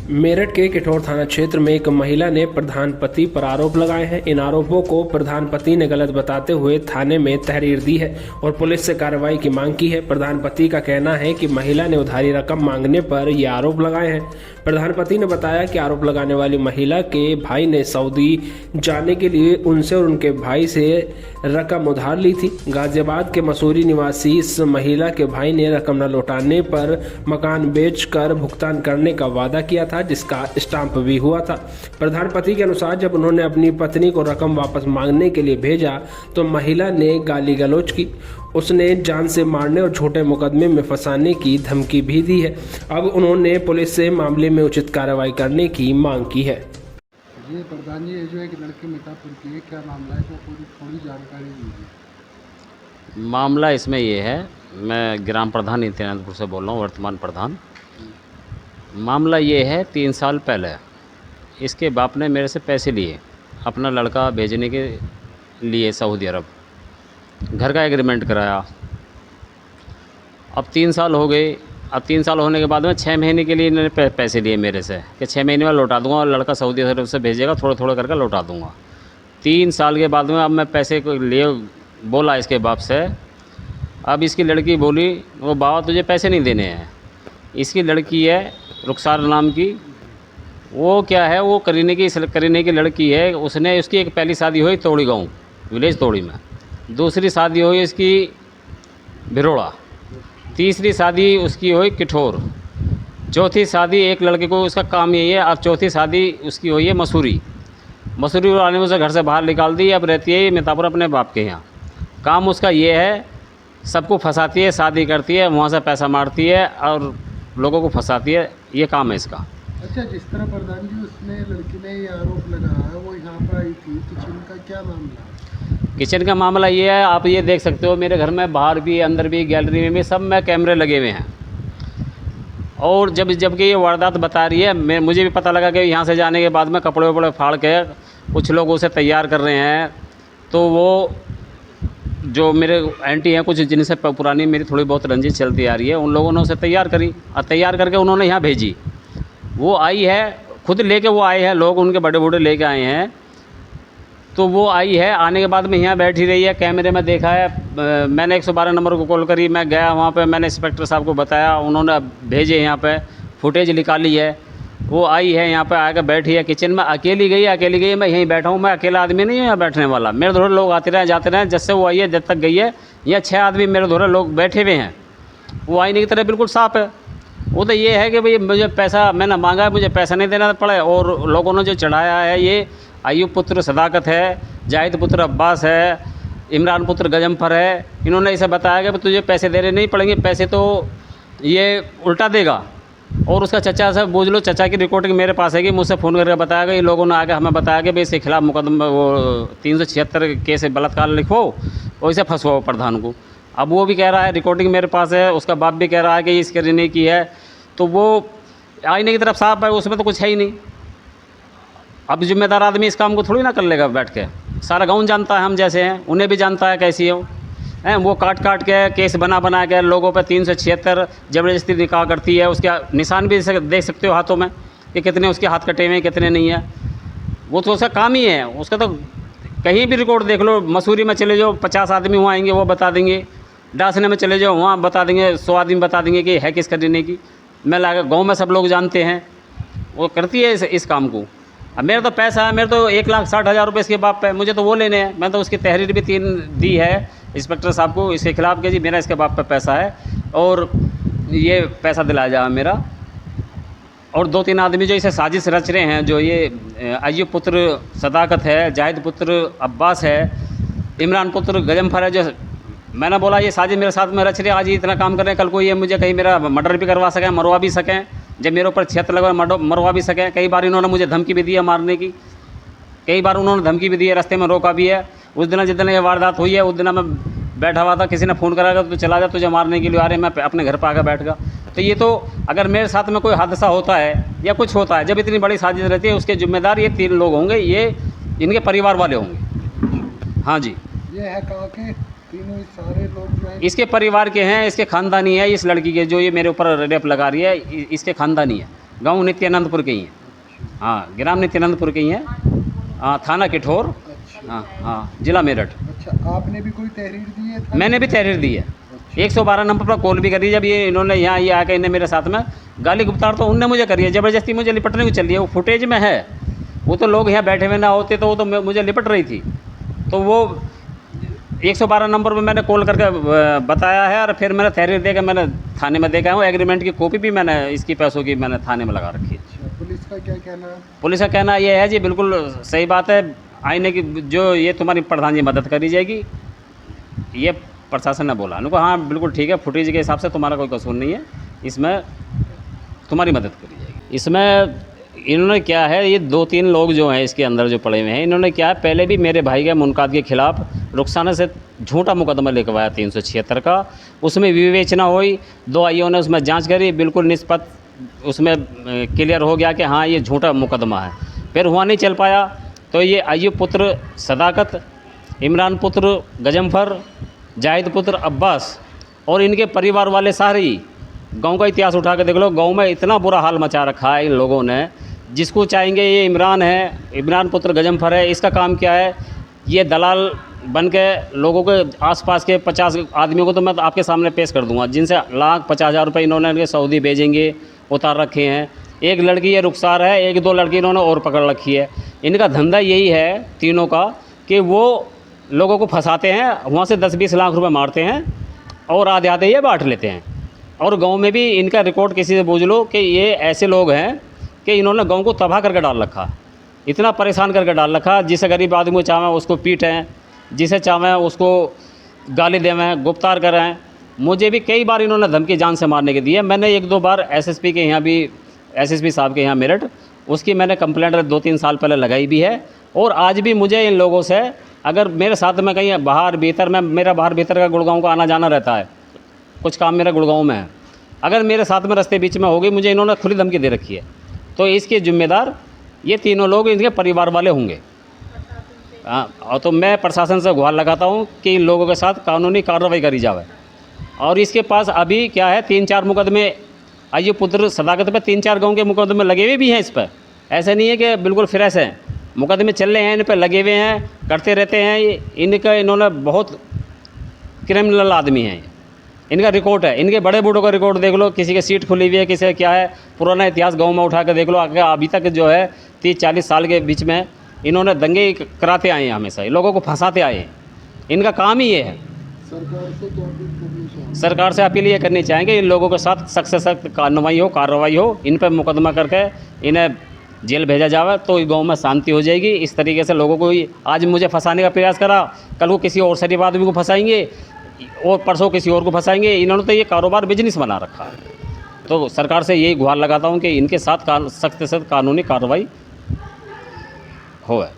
मेरठ के किठौर थाना क्षेत्र में एक महिला ने प्रधान पति पर आरोप लगाए हैं। इन आरोपों को प्रधान पति ने गलत बताते हुए थाने में तहरीर दी है और पुलिस से कार्रवाई की मांग की है। प्रधान पति का कहना है कि महिला ने उधारी रकम मांगने पर ये आरोप लगाए हैं। प्रधान पति ने बताया कि आरोप लगाने वाली महिला के भाई ने सऊदी जाने के लिए उनसे और उनके भाई से रकम उधार ली थी। गाजियाबाद के मसूरी निवासी इस महिला के भाई ने रकम न लौटाने पर मकान बेचकर भुगतान करने का वादा किया था, जिसका स्टाम्प भी हुआ था। प्रधान पति के अनुसार जब उन्होंने अपनी पत्नी को रकम वापस मांगने के लिए भेजा तो महिला ने गाली गलौज की। उसने जान से मारने और झूठे मुकदमे में फंसाने की धमकी भी दी है। अब उन्होंने पुलिस से मामले में उचित कार्रवाई करने की मांग की है। ये प्रधान जी, जो एक लड़की मीठापुर की है, क्या मामला है, इसमें पूरी थोड़ी जानकारी दीजिए। मामला इसमें ये है, मैं ग्राम प्रधान नित्यानंदपुर से बोल रहा हूँ, वर्तमान प्रधान। मामला ये है, 3 साल पहले इसके बाप ने मेरे से पैसे लिए अपना लड़का भेजने के लिए सऊदी अरब। घर का एग्रीमेंट कराया। अब 3 साल हो गए। अब 3 साल होने के बाद में 6 महीने के लिए इन्होंने पैसे लिए मेरे से कि 6 महीने में लौटा दूंगा और लड़का सऊदी अरब से भेजेगा, थोड़ा थोड़ा करके लौटा दूंगा। 3 साल के बाद में अब मैं पैसे को लिए बोला इसके बाप से। अब इसकी लड़की बोली, वो बाबा तुझे पैसे नहीं देने हैं। इसकी लड़की है रुखसार नाम की, वो क्या है, वो करीने की लड़की है। उसने उसकी एक पहली शादी हुई तोड़ी गाँव विलेज तोड़ी में, दूसरी शादी हुई इसकी भिरोड़ा, तीसरी शादी उसकी हुई किठौर, चौथी शादी एक लड़के को उसका काम यही है। अब चौथी शादी उसकी हुई है मसूरी वाले में उसे घर से बाहर निकाल दी। अब रहती है मीठापुर अपने बाप के यहाँ। काम उसका ये है, सबको फंसाती है, शादी करती है, वहाँ से पैसा मारती है और लोगों को फंसाती है। ये काम है इसका। अच्छा, जिस तरह प्रधान जी उसने लड़की ने ये आरोप लगाया, वो यहाँ पर आई थी, किचन का क्या मामला है? किचन का मामला ये है, आप ये देख सकते हो मेरे घर में बाहर भी, अंदर भी, गैलरी में भी सब में कैमरे लगे हुए हैं। और जबकि ये वारदात बता रही है, मुझे भी पता लगा कि यहाँ से जाने के बाद में कपड़े वपड़े फाड़ के कुछ लोग उसे तैयार कर रहे हैं। तो वो जो मेरे एंटी हैं, कुछ जिनसे पुरानी मेरी थोड़ी बहुत रंजिश चलती आ रही है, उन लोगों ने उसे तैयार करी और तैयार करके उन्होंने यहाँ भेजी। वो आई है, खुद लेके वो आए हैं, लोग उनके बड़े बूढ़े लेके आए हैं। तो वो आई है, आने के बाद में यहाँ बैठी रही है, कैमरे में देखा है। मैंने 112 नंबर को कॉल करी, मैं गया वहाँ पे, मैंने इंस्पेक्टर साहब को बताया, उन्होंने भेजे यहाँ पे, फुटेज निकाली है। वो आई है, यहाँ पे आकर बैठी है किचन में, अकेली गई, मैं यहीं बैठा हूँ। मैं अकेला आदमी नहीं हूँ यहाँ बैठने वाला, मेरे धोरे लोग आते रहे जाते रहे। जब से वो आई है, जब तक गई है, यहाँ 6 आदमी मेरे धोरे लोग बैठे हुए हैं। वो आईने की तरह बिल्कुल साफ है। वो तो ये है कि भाई मुझे पैसा मैंने मांगा है, मुझे पैसा नहीं देना पड़े। और लोगों ने जो चढ़ाया है, ये अयूब पुत्र सदाकत है, जाहिद पुत्र अब्बास है, इमरान पुत्र गजम्फर है। इन्होंने इसे बताया कि तुझे पैसे देने नहीं पड़ेंगे, पैसे तो ये उल्टा देगा। और उसका चचा से पूछ लो, चचा की रिकॉर्डिंग मेरे पास है कि मुझसे फ़ोन करके बताया कि लोगों ने आके हमें बताया कि भाई इसके खिलाफ़ मुकदमा, वो 376 केस बलात्कार लिखो और इसे फंसवाओ प्रधान को। अब वो भी कह रहा है, रिकॉर्डिंग मेरे पास है, उसका बाप भी कह रहा है कि इसके नहीं की है। तो वो आईने की तरफ साफ है, उसमें तो कुछ है ही नहीं। अब जिम्मेदार आदमी इस काम को थोड़ी ना कर लेगा बैठ के। सारा गाँव जानता है हम जैसे हैं, उन्हें भी जानता है कैसी हो हैं। वो काट के केस बना के लोगों पे 376 ज़बरदस्ती निकाह करती है। उसके निशान भी देख सकते हो हाथों में कि कितने उसके हाथ कटे हुए हैं, कितने नहीं है। वो तो उसका काम ही है। उसका तो कहीं भी रिकॉर्ड देख लो, मसूरी में चले जाओ, 50 आदमी वहाँ आएंगे, वो बता देंगे। डासने में चले जाओ, वहाँ बता देंगे, 100 आदमी बता देंगे कि है किस करने की। मैं लगा गाँव में सब लोग जानते हैं, वो करती है इस काम को। अब मेरा तो पैसा है, मेरे तो 1,60,000 रुपये इसके बाप पे, मुझे तो वो लेने हैं। मैं तो उसकी तहरीर भी 3 दी है इंस्पेक्टर साहब को इसके खिलाफ़ कि जी मेरा इसके बाप पे पैसा है और ये पैसा दिलाया जाए मेरा। और 2-3 आदमी जो इसे साजिश रच रहे हैं, जो ये अयूब पुत्र सदाकत है, जाहिद पुत्र अब्बास है, इमरान पुत्र गजम्फर है, जो मैंने बोला ये साजिश मेरे साथ में रच रहे, आज ये इतना काम कर रहे हैं, कल को ये मुझे कहीं मेरा मर्डर भी करवा सकें, मरवा भी सकें। जब मेरे ऊपर छत लगा मरवा भी सकें। कई बार इन्होंने मुझे धमकी भी दी है मारने की, कई बार उन्होंने धमकी भी दी है, रास्ते में रोका भी है। उस दिन जिस दिन ये वारदात हुई है, उस दिन मैं बैठा हुआ था, किसी ने फ़ोन करा तो चला जा, तुझे मारने के लिए आ रहे, मैं अपने घर पर आकर बैठ गया। तो ये तो अगर मेरे साथ में कोई हादसा होता है या कुछ होता है, जब इतनी बड़ी साजिश रहती है, उसके जिम्मेदार ये 3 लोग होंगे, ये इनके परिवार वाले होंगे। हाँ जी, ये है कहाँ के तीनों सारे लोग जो हैं इसके परिवार के हैं, इसके ख़ानदानी है। इस लड़की के जो ये मेरे ऊपर रेप लगा रही है, इसके ख़ानदानी है। गांव नित्यानंदपुर के ही हैं। हाँ, ग्राम नित्यानंदपुर के ही हैं। हाँ, थाना किठौर। अच्छा हाँ हाँ, जिला मेरठ। अच्छा, आपने भी कोई तहरीर दी है? मैंने भी तहरीर दी है। 112 नंबर पर कॉल भी करी, जब ये इन्होंने यहाँ ये आके इन्हें मेरे साथ में गाली गुप्तार तो उनने मुझे करी है, ज़बरदस्ती मुझे लिपटने को चल रही है। वो फुटेज में है, वो तो लोग यहाँ बैठे हुए ना होते तो वो तो मुझे लिपट रही थी। तो वो 112 नंबर पर मैंने कॉल करके बताया है, और फिर मैंने तहरीर देकर मैंने थाने में देखा हूँ। एग्रीमेंट की कॉपी भी मैंने इसकी पैसों की मैंने थाने में लगा रखी है। अच्छा, पुलिस का क्या कहना है? पुलिस का कहना ये है जी, बिल्कुल सही बात है, आईने की जो ये तुम्हारी प्रधान जी मदद करी जाएगी, ये प्रशासन ने बोला। उनको हाँ बिल्कुल ठीक है, फुटेज के हिसाब से तुम्हारा कोई कसूर नहीं है, इसमें तुम्हारी मदद करी जाएगी। इसमें इन्होंने क्या है, ये 2-3 लोग जो हैं इसके अंदर जो पड़े हुए हैं, इन्होंने क्या है, पहले भी मेरे भाई के मुनकाद के खिलाफ रुखसाना से झूठा मुकदमा लिखवाया 376 का। उसमें विवेचना हुई, 2 आईओ ने उसमें जांच करी, बिल्कुल निष्पक्ष उसमें क्लियर हो गया कि हाँ ये झूठा मुकदमा है। फिर हुआ नहीं चल पाया, तो ये अय्यूब पुत्र सदाकत, इमरान पुत्र गजमफर, जाहिद पुत्र अब्बास और इनके परिवार वाले सारे ही, गांव का इतिहास उठा के देख लो, गांव में इतना बुरा हाल मचा रखा है इन लोगों ने। जिसको चाहेंगे, ये इमरान है, इमरान पुत्र गजमफर है, इसका काम क्या है, ये दलाल बन के लोगों के आसपास के 50 आदमियों को तो मैं आपके सामने पेश कर दूंगा, जिनसे 1,50,000 रुपये इन्होंने इनके सऊदी भेजेंगे उतार रखे हैं। एक लड़की ये रुखसार है, 1-2 लड़की इन्होंने और पकड़ रखी है। इनका धंधा यही है तीनों का कि वो लोगों को फंसाते हैं, वहाँ से 10-20 लाख रुपए मारते हैं और आधे ये बांट लेते हैं। और गांव में भी इनका रिकॉर्ड किसी से पूछ लो कि ये ऐसे लोग हैं कि इन्होंने गांव को तबाह करके डाल रखा, इतना परेशान करके डाल रखा। जिसे गरीब आदमी को चाहें उसको पीटें, जिसे चाहें उसको गाली देवें, गुप्तार करें। मुझे भी कई बार इन्होंने धमकी जान से मारने की दी है। मैंने 1-2 बार एसएसपी के यहाँ भी, एसएसपी साहब के यहाँ मेरठ, उसकी मैंने कंप्लेंट 2-3 साल पहले लगाई भी है। और आज भी मुझे इन लोगों से, अगर मेरे साथ में कहीं बाहर भीतर में, मेरा बाहर भीतर का गुड़गांव का आना जाना रहता है, कुछ काम मेरा गुड़गांव में है, अगर मेरे साथ में रास्ते बीच में होगी, मुझे इन्होंने खुली धमकी दे रखी है, तो इसके जिम्मेदार ये तीनों लोग इनके परिवार वाले होंगे। हाँ, और तो मैं प्रशासन से गुहार लगाता हूँ कि इन लोगों के साथ कानूनी कार्रवाई करी जाए। और इसके पास अभी क्या है, 3-4 मुकदमे, अय्यूब पुत्र सदाकत पे 3-4 गाँव के मुकदमे लगे हुए भी हैं इस पर। ऐसे नहीं है कि बिल्कुल फ्रेश हैं, मुकदमे चल रहे हैं, इन पर लगे हुए हैं, करते रहते हैं। इन्होंने बहुत क्रिमिनल आदमी हैं, इनका रिकॉर्ड है। इनके बड़े बूढ़ों का रिकॉर्ड देख लो, किसी की सीट खुली हुई है, किसी का क्या है, पुराना इतिहास गांव में उठा के देख लो। अभी तक जो है 30-40 साल के बीच में इन्होंने दंगे कराते आए हैं, हमेशा लोगों को फंसाते आए हैं। इनका काम ही ये है। सरकार से क्या अपील करनी चाहिए? सरकार से अपील ये करनी चाहेंगे, इन लोगों के साथ सख्त से सख्त कार्रवाई हो, इन पर मुकदमा करके इन्हें जेल भेजा जाए, तो गांव में शांति हो जाएगी। इस तरीके से लोगों को आज मुझे फंसाने का प्रयास करा, कल वो किसी और शरीफ आदमी को फंसाएंगे और परसों किसी और को फंसाएंगे। इन्होंने तो ये कारोबार बिजनेस बना रखा है। तो सरकार से यही गुहार लगाता हूँ कि इनके साथ सख्त से सख्त कानूनी कार्रवाई हो।